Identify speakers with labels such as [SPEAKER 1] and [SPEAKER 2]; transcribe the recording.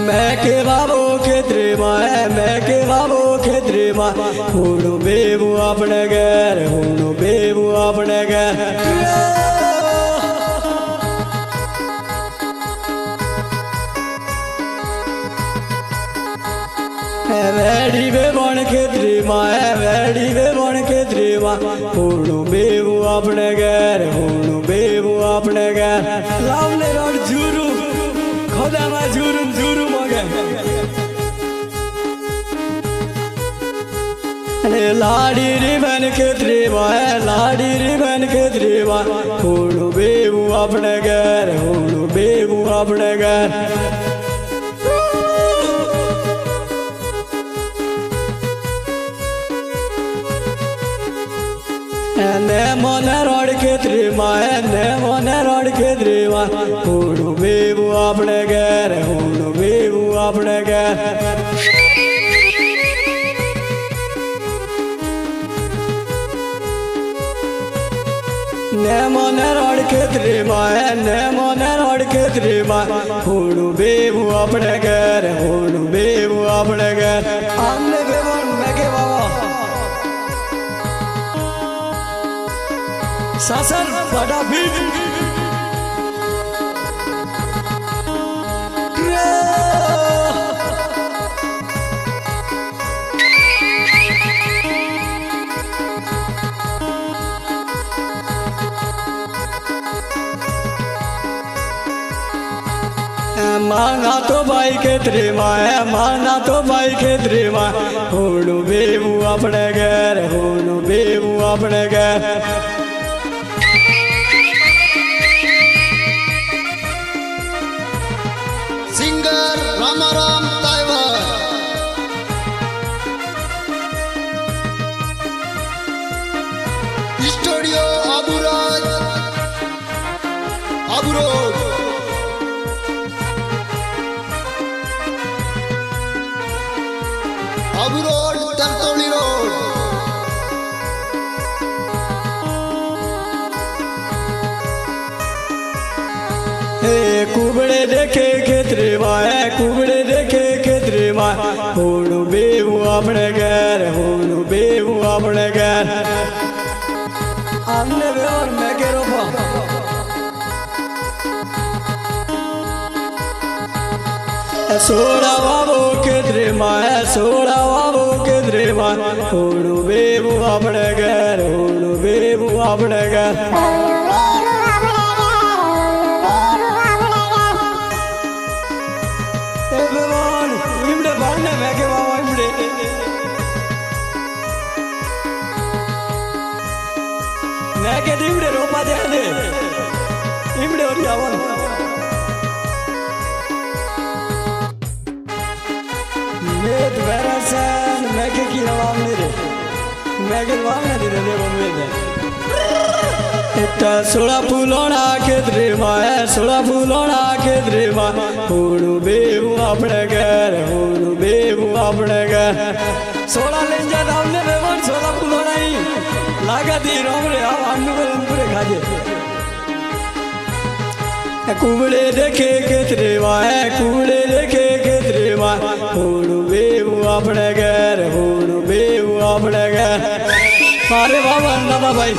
[SPEAKER 1] मैं के बाबो खेतरे माँ मैं के बाबो खेतरे माँ हूँ बेबू अपने घर हूँ बेबू अपने घर वेड़ी वे बन खेतरी माँ वेड़ी वे बन खेतरी माँ हूँ बेबू अपने घर हूँ बेबू अपने घर लावले रोड झूरू खुदा मा झूरू झूरू मगे लाड़ी री बन खेतरी माँ लाड़ी री बन खेतरी माँ हूँ बेबू अपने घर हूँ बेबू अपने घर ने मोने रोड खेतरी माँ ने मोने रोड खेतरी माँ हूँ बेबू अपने घर हूँ बेबू अपने घर ने मोने रोड खेतरी माँ ने मोने रोड खेतरी माँ हूँ बेबू अपने घर हूँ बेबू अपने घर आमने बेबन मैं के बाबा सासर बड़ा बीट मांगा तो भाई के त्रिमा है मांगा तो भाई के त्रिमा हूँ बेबू अपने घर हूँ बेबू अपने घर
[SPEAKER 2] singer Ramaram ताइवर studio अबुरोड अबुरोड तरतोली road
[SPEAKER 1] Kubade देखे खेतरे माँ कुबड़े देखे खेतरे माँ हूँ बेबू अपने घर हूँ बेबू अपने घर हमने और मैं के रोपा सोड़ा बाबू खेतरे माँ सोड़ा बाबू खेतरे माँ हूँ बेबू अपने घर हूँ बेबू अपने घर मैं के इमड़े रोपा दे दे इमड़े और यावन मैं दोबारा से मैं के की आवाम नहीं रे मैं के आवाम नहीं दे दे बम्बे में इतना सोड़ा फूलोना के द्रिमा है सोड़ा फूलोना के द्रिमा हूँ बेबू अपने घर हूँ बेबू अपने घर सोड़ा ले जा हमने बेवन सोड़ा फूलोना ही लागा दी रोम रे आओ अन्नू पूरे खाजे कुबड़े देखे खेतरे माँ कुबड़े देखे खेतरे माँ हूँ बेबू अपने घर हूँ बेबू अपने घर अरे बाबा दादा भाई